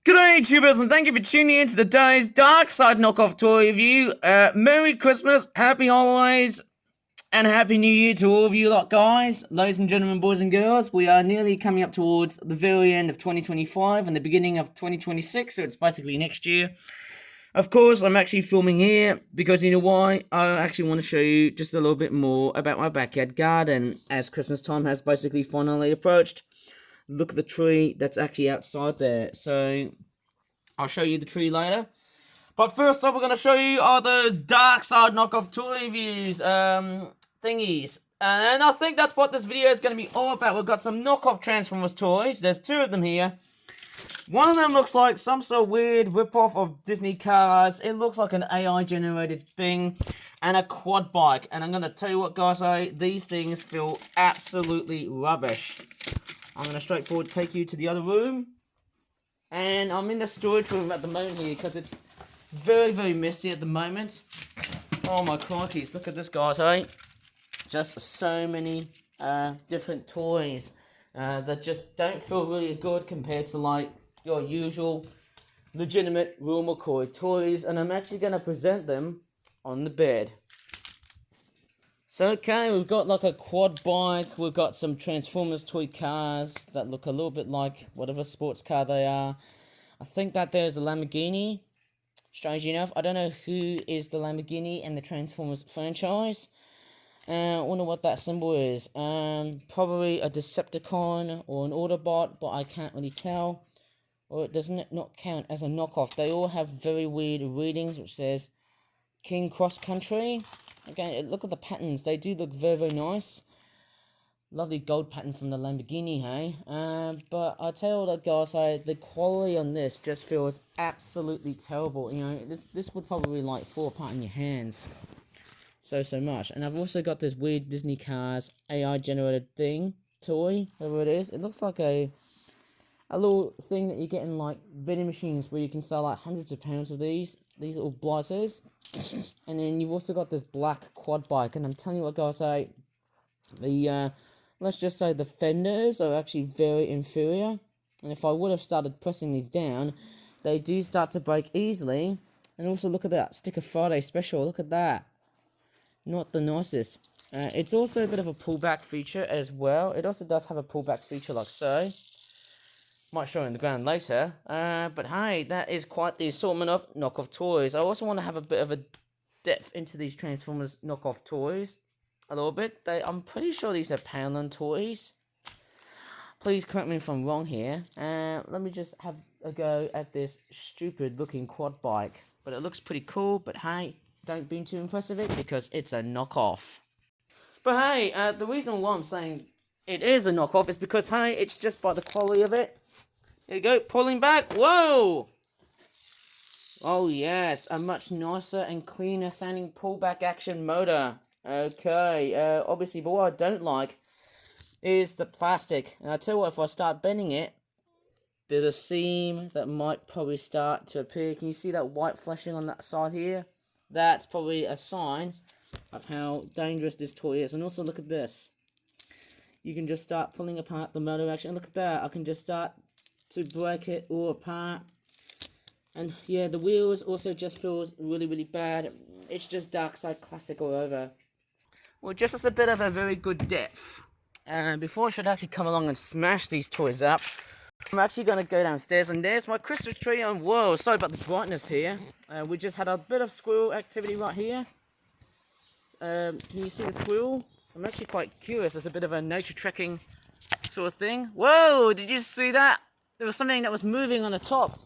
G'day YouTubers, and thank you for tuning in to today's Dark Side Knockoff toy review. Merry Christmas, Happy Holidays, and Happy New Year to all of you lot, guys. Ladies and gentlemen, boys and girls, we are nearly coming up towards the very end of 2025 and the beginning of 2026, so it's basically next year. Of course, I'm actually filming here because you know why? I actually want to show you just a little bit more about my backyard garden as Christmas time has basically finally approached. Look at the tree that's actually outside there. So I'll show you the tree later. But first up, we're going to show you all those Dark Side Knockoff toy reviews, thingies. And I think that's what this video is going to be all about. We've got some knockoff Transformers toys. There's two of them here. One of them looks like some sort of weird rip-off of Disney cars. It looks like an AI-generated thing. And a quad bike. And I'm going to tell you what, guys, these things feel absolutely rubbish. I'm going to straightforward take you to the other room. And I'm in the storage room at the moment here because it's very, very messy at the moment. Oh my crikeys, look at this, guys, Just so many different toys that just don't feel really good compared to like your usual legitimate real McCoy toys. And I'm actually going to present them on the bed. So, okay, we've got like a quad bike, we've got some Transformers toy cars that look a little bit like whatever sports car they are. I think that there's a Lamborghini, strangely enough. I don't know who is the Lamborghini in the Transformers franchise. I wonder what that symbol is. Probably a Decepticon or an Autobot, but I can't really tell. Or doesn't it not count as a knockoff? They all have very weird readings, which says King Cross Country. Again, look at the patterns. They do look very, very nice. Lovely gold pattern from the Lamborghini, hey? But I tell you what, guys, the quality on this just feels absolutely terrible. You know, this would probably, like, fall apart in your hands. So much. And I've also got this weird Disney Cars AI-generated thing, toy, whatever it is. It looks like a little thing that you get in, like, vending machines where you can sell, like, hundreds of pounds of these little blighters. And then you've also got this black quad bike, and I'm telling you what, guys, let's just say the fenders are actually very inferior, and if I would have started pressing these down, they do start to break easily. And also look at that, Sticker Friday special, look at that, not the nicest. It's also a bit of a pullback feature as well. It also does have a pullback feature like so. Might show in the ground later, but hey, that is quite the assortment of knockoff toys. I also want to have a bit of a depth into these Transformers knockoff toys, a little bit. I'm pretty sure these are Poundland toys. Please correct me if I'm wrong here. Let me just have a go at this stupid looking quad bike, but it looks pretty cool. But hey, don't be too impressed with it because it's a knockoff. But hey, the reason why I'm saying it is a knockoff is because hey, it's just by the quality of it. There you go, pulling back, whoa! Oh yes, a much nicer and cleaner sounding pullback action motor. Okay, obviously, but what I don't like is the plastic. And I tell you what, if I start bending it, there's a seam that might probably start to appear. Can you see that white flashing on that side here? That's probably a sign of how dangerous this toy is. And also look at this. You can just start pulling apart the motor action. Look at that, I can just start to break it all apart. And yeah, the wheels also just feels really, really bad. It's just Dark Side Classic all over. Well, just as a bit of a very good depth, and before I should actually come along and smash these toys up, I'm actually going to go downstairs, and there's my Christmas tree. And whoa, sorry about the brightness here. We just had a bit of squirrel activity right here. Can you see the squirrel? I'm actually quite curious. It's a bit of a nature trekking sort of thing. Whoa, did you see that? There was something that was moving on the top.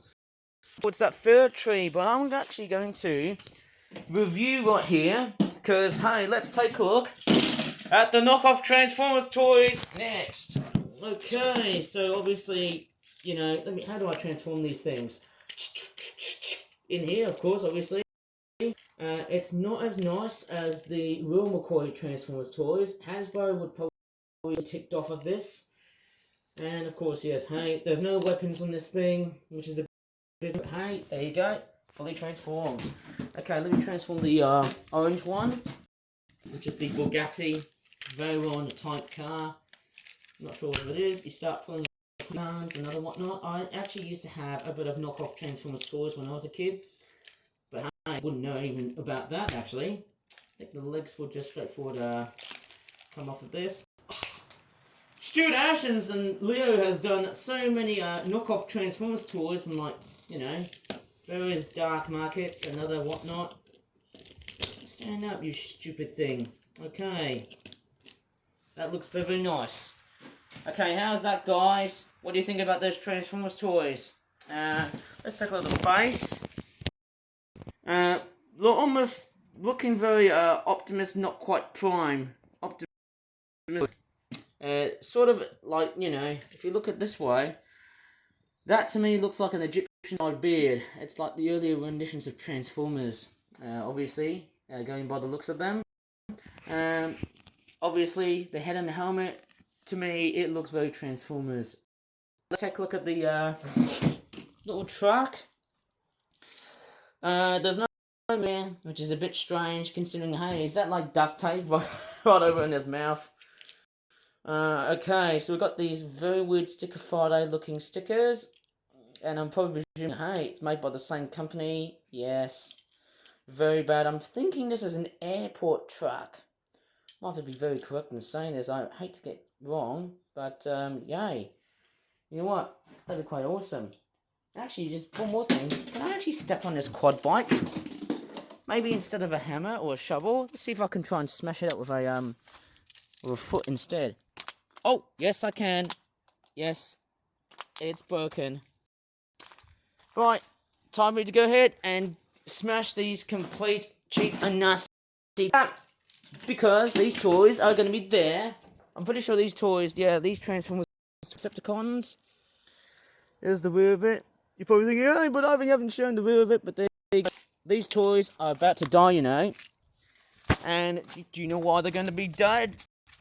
What's that fir tree? But I'm actually going to review right here, because hey, let's take a look at the knockoff Transformers toys next. Okay, so obviously, you know, how do I transform these things? In here, of course, obviously. It's not as nice as the real McCoy Transformers toys. Hasbro would probably be ticked off of this. And of course, yes, hey, there's no weapons on this thing, which is a bit, hey, there you go, fully transformed. Okay, let me transform the orange one, which is the Bugatti Veyron type car. I'm not sure what it is. You start pulling it guns and other whatnot. I actually used to have a bit of knockoff Transformers toys when I was a kid, but I wouldn't know even about that actually. I think the legs will just straightforward come off of this. Stuart Ashens and Leo has done so many knockoff Transformers toys from, like, you know, various dark markets and other whatnot. Stand up, you stupid thing. Okay. That looks very nice. Okay, how's that, guys? What do you think about those Transformers toys? Let's take a look at the face. Almost looking very Optimus, not quite Prime. Optimus. Sort of like, you know, if you look at this way, that to me looks like an Egyptian beard. It's like the earlier renditions of Transformers, obviously, going by the looks of them. Obviously, the head and the helmet, to me, it looks very Transformers. Let's take a look at the little truck. There's no there, which is a bit strange, considering, hey, is that like duct tape right over in his mouth? Okay, so we've got these very weird Sticker Friday looking stickers, and I'm probably presuming, hey, it's made by the same company. Yes, very bad. I'm thinking this is an airport truck. Might have to be very correct in saying this. I hate to get wrong, but yay. You know what? That'd be quite awesome. Actually, just one more thing. Can I actually step on this quad bike? Maybe instead of a hammer or a shovel. Let's see if I can try and smash it up with a foot instead. Oh, yes I can. Yes, it's broken. Right, time for me to go ahead and smash these complete, cheap and nasty because these toys are going to be there. I'm pretty sure these toys, yeah, these Transformers Decepticons. There's the rear of it. You're probably thinking, hey, but I haven't shown the rear of it, but these toys are about to die, you know. And do you know why they're going to be dead?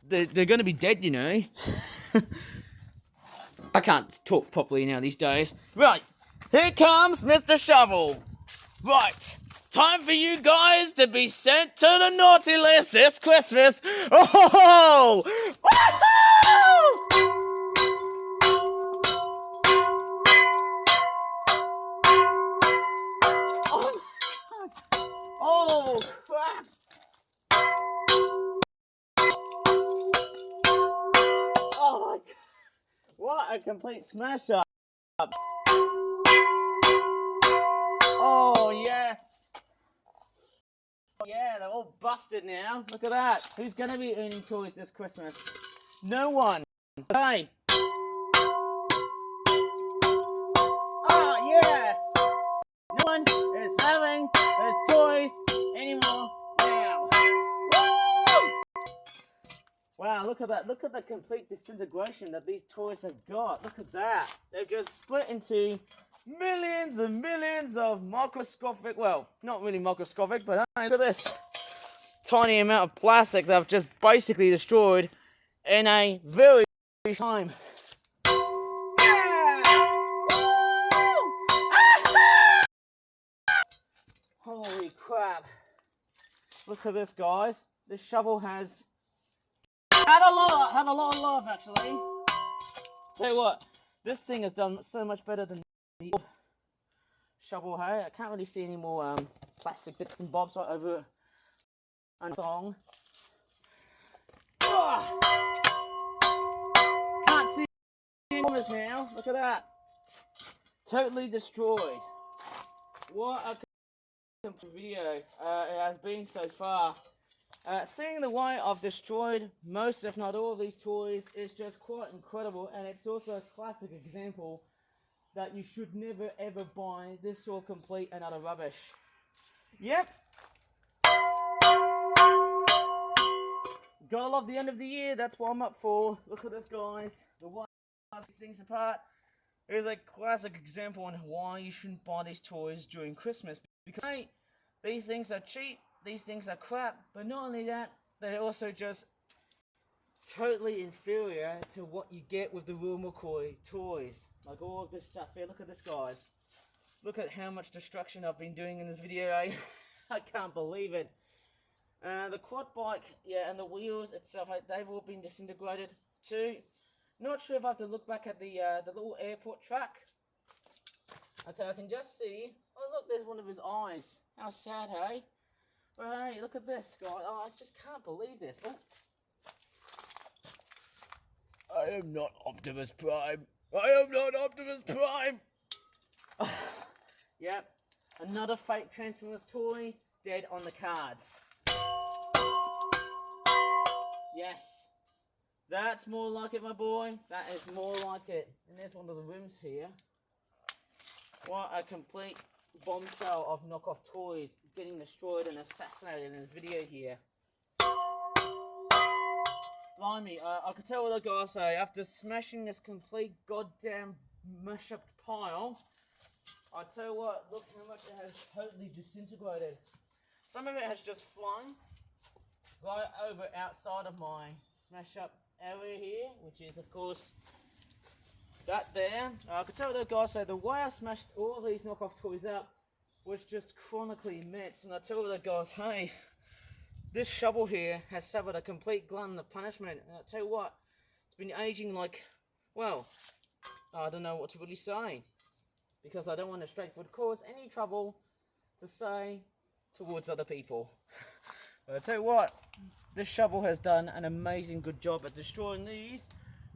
They're going to be dead, you know. I can't talk properly now these days. Right, here comes Mr. Shovel. Right, time for you guys to be sent to the naughty list this Christmas. Oh! Woohoo! Oh, crap! Oh my god! What a complete smash up! Oh yes! Oh, yeah, they're all busted now. Look at that. Who's gonna be earning toys this Christmas? No one. Okay. Ah yes! No one is having those toys anymore now. Woo! Wow, look at that. Look at the complete disintegration that these toys have got. Look at that. They've just split into millions and millions of microscopic, well, not really microscopic, but look at this. Tiny amount of plastic that I've just basically destroyed in a very short time. Holy crap. Look at this, guys. This shovel has had a lot of love, actually. Tell you what, this thing has done so much better than the old shovel hay. I can't really see any more plastic bits and bobs right over and thong. Can't see any more of this now. Look at that. Totally destroyed. What a video it has been so far. Seeing the way I've destroyed most, if not all, of these toys is just quite incredible, and it's also a classic example that you should never ever buy this all complete and utter rubbish. Yep. Gotta love the end of the year, that's what I'm up for. Look at this, guys. The way I love these things apart. Here's a classic example on why you shouldn't buy these toys during Christmas. Because, hey, these things are cheap, these things are crap, but not only that, they're also just totally inferior to what you get with the real McCoy toys. Like all of this stuff here. Look at this, guys. Look at how much destruction I've been doing in this video, eh? I can't believe it. The quad bike, yeah, and the wheels itself, they've all been disintegrated too. Not sure if I have to look back at the little airport track. Okay, I can just see. Oh look, there's one of his eyes. How sad, hey? Right, look at this, guy. Oh, I just can't believe this. Oh. I am not Optimus Prime. I am not Optimus Prime. Yep, another fake Transformers toy dead on the cards. Yes, that's more like it, my boy. That is more like it. And there's one of the rooms here. What a complete bombshell of knockoff toys getting destroyed and assassinated in this video here. Blimey, I could tell what I gotta say. After smashing this complete goddamn mash-up pile, I tell you what, look how much it has totally disintegrated. Some of it has just flown right over outside of my smash-up area here, which is, of course, that there. I could tell what I gotta say. The way I smashed all these knockoff toys up was just chronically immense. And I tell you what, guys, hey, this shovel here has suffered a complete glutton of punishment. And I tell you what, it's been aging like, well, I don't know what to really say, because I don't want to straightforward cause any trouble to say towards other people. But I tell you what, this shovel has done an amazing good job at destroying these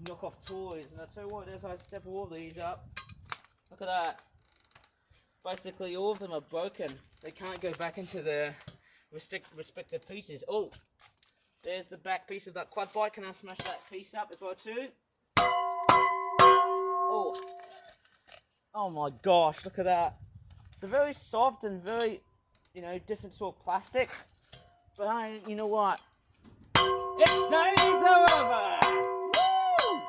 knockoff toys. And I tell you what, as I step all these up, look at that. Basically, all of them are broken. They can't go back into their respective pieces. Oh, there's the back piece of that quad bike. Can I smash that piece up as well too? Oh my gosh, look at that. It's a very soft and very, different sort of plastic. But hey, you know what? Its days are over! Woo!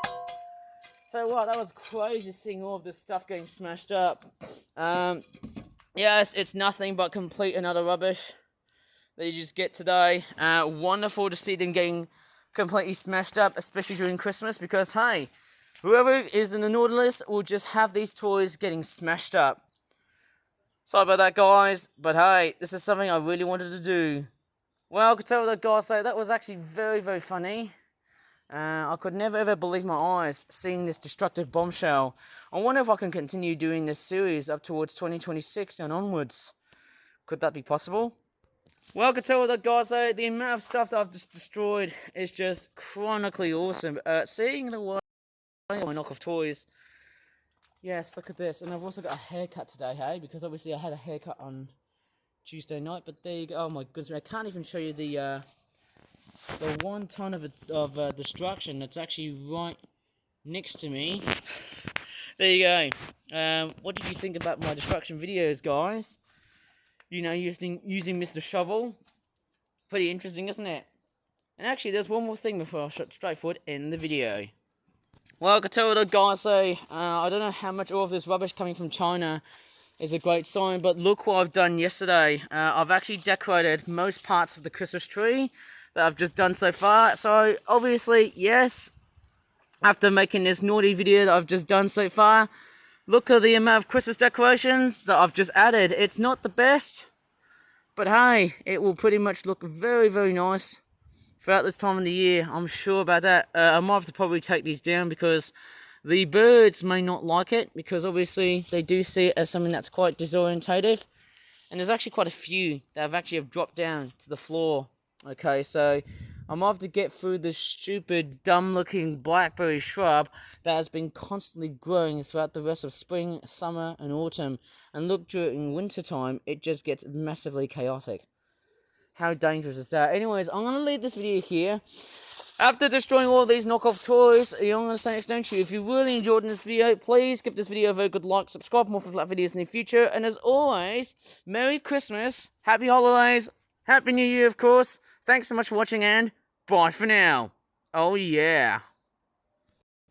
So what, that was crazy seeing all of this stuff getting smashed up. Yes, it's nothing but complete and utter rubbish that you just get today. Wonderful to see them getting completely smashed up, especially during Christmas, because hey, whoever is in the Nautilus will just have these toys getting smashed up. Sorry about that, guys, but hey, this is something I really wanted to do. Well, I could tell that guy say that was actually very, very funny. I could never ever believe my eyes seeing this destructive bombshell. I wonder if I can continue doing this series up towards 2026 and onwards. Could that be possible? Well, I could tell that guys say the amount of stuff that I've just destroyed is just chronically awesome. Seeing the way my knockoff toys. Yes, look at this. And I've also got a haircut today, hey? Because obviously I had a haircut on Tuesday night. But there you go. Oh my goodness, I can't even show you the 1 ton of destruction that's actually right next to me. There you go. What did you think about my destruction videos, guys? Using Mr. Shovel. Pretty interesting, isn't it? And actually, there's one more thing before I shut straight forward in the video. Well, I could tell what the guys say. I don't know how much all of this rubbish coming from China is a great sign, but look what I've done yesterday. I've actually decorated most parts of the Christmas tree that I've just done so far. So, obviously, yes, after making this naughty video that I've just done so far, look at the amount of Christmas decorations that I've just added. It's not the best, but hey, it will pretty much look very, very nice throughout this time of the year. I'm sure about that. I might have to probably take these down because the birds may not like it, because obviously they do see it as something that's quite disorientative. And there's actually quite a few that have dropped down to the floor. Okay, so I might have to get through this stupid, dumb-looking blackberry shrub that has been constantly growing throughout the rest of spring, summer, and autumn. And look, during winter time, it just gets massively chaotic. How dangerous is that? Anyways, I'm going to leave this video here. After destroying all these knockoff toys, I'm going to say next to you, if you really enjoyed this video, please give this video a very good like, subscribe for more flat videos in the future, and as always, Merry Christmas, Happy Holidays, Happy New Year, of course. Thanks so much for watching, and bye for now. Oh yeah.